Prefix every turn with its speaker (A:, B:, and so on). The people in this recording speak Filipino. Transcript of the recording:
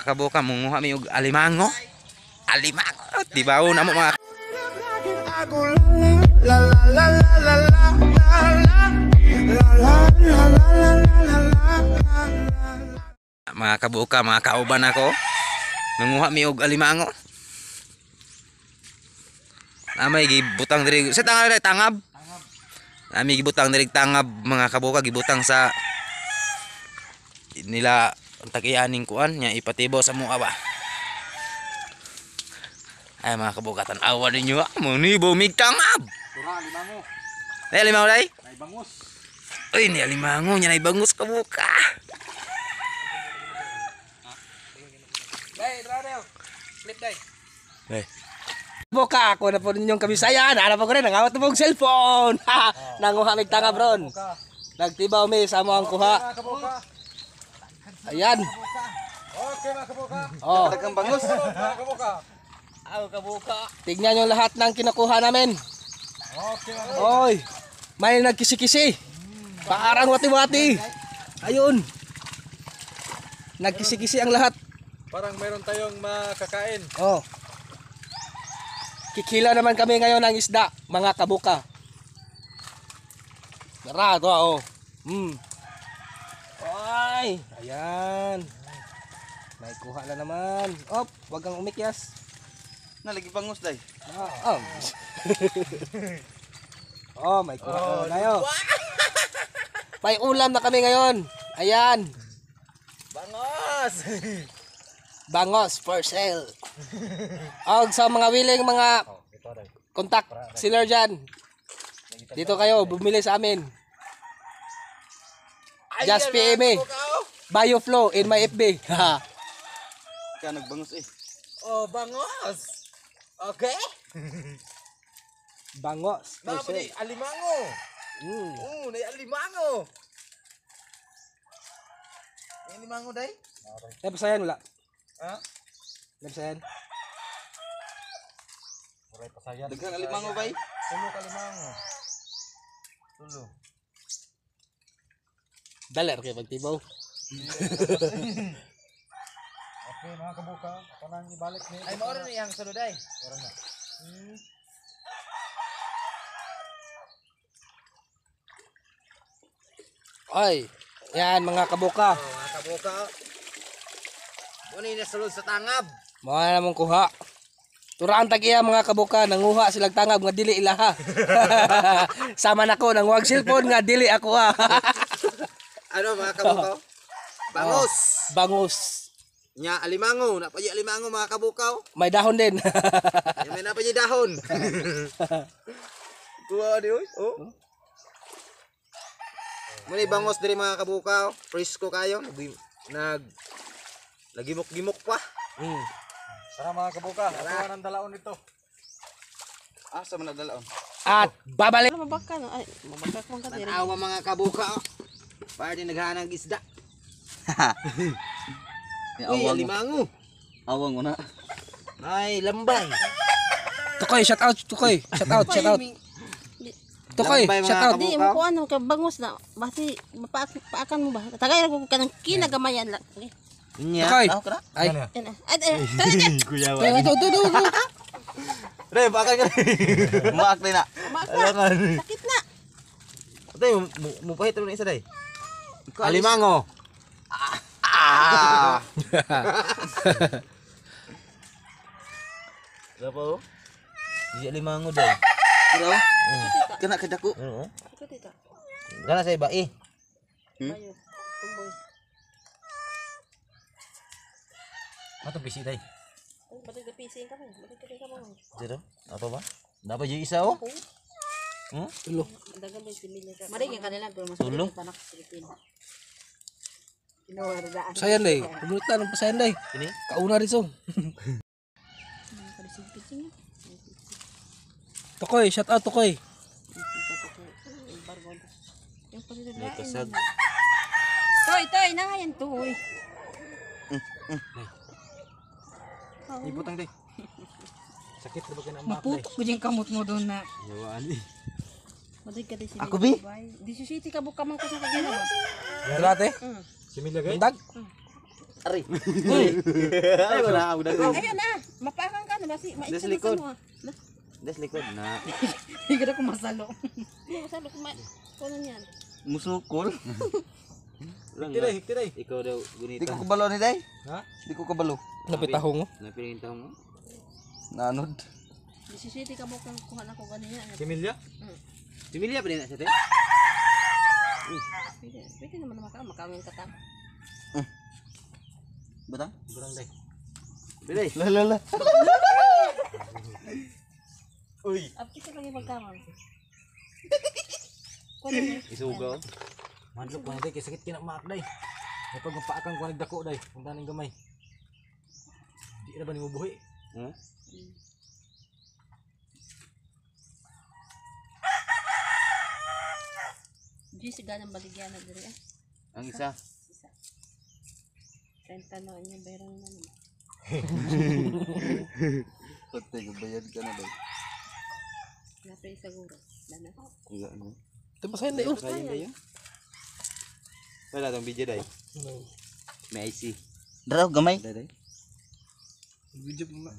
A: kabuka munguha mi og alimango. Alimango. Tibaw na mo mga mga kabuka, mga kauban ako. Nanguha mi og alimango. Amay gibutang diri sa tangab. Ami gibutang diri tangab mga kabuka, gibutang sa nila tagianing kuan nya ipatibaw sa mua ba. Ay mga kabuka, tan-awa ninyo mo ni bumig tangab.
B: Tura limango.
A: Ay limango dai?
B: Ay bangus.
A: Uy ni limango nya nay bangus kabuka.
B: Dai, radio. Flip dai.
A: Dai.
C: Boka ako na po ninyong kabisayan. Hanap ako rin, nangawat na pong cellphone. Ha! Nanguha mig tanga bron. Nagtibaw mi sa mo ang kuha. Ayan.
B: Okay mga kabuka.
C: Oh,
A: Dagang bangus.
B: Kabuka.
C: ako kabuka. Tignan yung lahat ng kinukuha namin.
B: Okay mga
C: Oy, may nagkisi-kisi. Parang wati-wati. Ayun. Nagkisi-kisi ang lahat.
B: parang meron tayong makakain.
C: Oh. Kikila naman kami ngayon ng isda, mga kabuka. Tara, ito oh. Ay, ayan. May kuha na naman. Op, wag kang umikyas.
A: Nalagi bangus dai.
C: Oh. Oh, may kuha na tayo. May ulam na kami ngayon. Ayan.
B: Bangos!
C: Bangos for sale. Og sa mga willing mga kontak seller dyan. Dito kayo, bumili sa amin. Just PM me. Bioflow in my FB.
A: Kaya nagbangus eh.
B: Oh, bangos! Okay?
C: Bangos for
B: Napa ni
C: sale.
B: alimango. Ni alimango. Ni alimango dai?
C: Napasayan wala.
B: Ha?
C: Napasayan.
B: Muray pasayan.
A: Dagang alimango bay.
B: Tulo ka limango. Tulo.
C: Daler kayo magtibaw.
B: Okay, mga kabuka. Kanang ibalik ni. Ay, maoran ni yang sunod ay. Maoran na.
C: Ay, yan mga kabuka.
B: Mga kabuka. Muna na sulod sa tangab.
C: Mga namang kuha. Turaan tagiya mga kabuka, nanguha silang tangab nga dili ilaha. Sama nako nang wag cellphone nga dili ako ha.
A: Ano mga kabukaw? Bangus.
C: Bangus.
A: Nya alimango, napaji alimango mga kabukaw.
C: May dahon din.
A: Nya may napaji dahon. Tuwa di oy. Oh. Muni bangus diri mga kabukaw, fresco kayo, nagimok-gimok pa.
B: Tara mga kabuka. Tara ng dalaon ito.
A: Asa man nagdalaon?
C: At babalik.
D: Mabaka no. Ay, mabaka man ka diri.
A: Tanawa mga kabukaw. Para din naghanang isda. Uy, alimango.
E: Awang una.
A: Ay, lambay.
C: Tukoy, shout out, Tukoy. Shout out, shout out. Tukoy,
A: Lambay, mga
C: shout out.
D: Di mo ko ano ka bangus na basi mapaakan mo ba? Tagay ra ko kanang kinagamayan lang.
A: Nya.
C: Tukoy.
A: Kara.
C: Ay.
B: Kuya.
C: Ito.
A: Re, bakal ka. Maak na.
D: Sakit na.
A: Tay, mo pahit ron isa day. Alimango. Ah.
B: Dapat oh.
A: Di alimango day. Kiraw? Kana kadako.
B: Oo.
D: Sakit ito.
A: Kana sa iba eh.
D: Ayo. Tumboy.
B: Ato bisi day.
D: Ay, batig ka pising kami. Batig ka mo.
A: Dito? Ato ba? Dapat yung isa oh.
C: Tulo.
D: Dagan ba si Milya ka? Marig yung kanila pero mas
A: Tulong.
D: panak sa Pilipino. Inuwardaan.
C: Sayan day. Pumulit na ng pasayan day.
A: Ini.
C: Kauna rin so.
D: Pising.
C: Tukoy, shout out Tukoy.
D: Yung pasito
A: May kasag.
D: Toy, na nga yan, toy.
B: Ibutang day. Sakit na ba ka na umak day?
D: Maputok ko yung kamot mo doon na.
B: Yawaan eh.
D: Madig ka din si
A: Ako, Bi?
D: Di si City ka buka man ko sa kagina ba?
C: Dati.
B: Si Milya gay?
C: Dag.
B: Ari. Ay wala ako dagko.
D: Ayun na, mapaakan ka na basi
A: Des
D: maitsa
A: likod.
D: mo.
A: Des likod na.
D: Hindi ko masalo. Hindi masalo kuma. Kuno niyan.
B: Musukol.
A: Lang.
B: Hiktiray.
A: Ikaw daw gunita.
B: Di ko kabalo ni day.
C: Ha?
B: Di ko kabalo.
C: Napitahong mo.
A: Napiling taon mo.
B: Nanod.
D: Disisiti ka mo kung kuha na ko ganyan.
B: Kimilya?
A: Similya pa din na siya, te.
D: Pwede naman makawin ka tam.
B: Batang?
C: Burang day.
A: Pilay.
B: Lala. Uy.
D: Apki ka lagi pagkamang. Kuno niya.
A: Isugaw.
C: Manlok mo day kay sakit kina maak day. Ay pag mapaakang ko nagdako day, kung taning gamay. Di na ba ni mo buhi?
A: Ha?
D: Di siga ng baligyan na diri.
A: Ang isa.
D: Isa. 30 na niya bayaran na naman.
B: Patay ko bayad ka na day.
D: Napay siguro. Dana.
A: Iga ano.
C: Ito pa sayo day.
A: Kaya ba yun? Wala tong video day. May IC.
B: Daraw gamay.
A: Day.
C: Video mo na.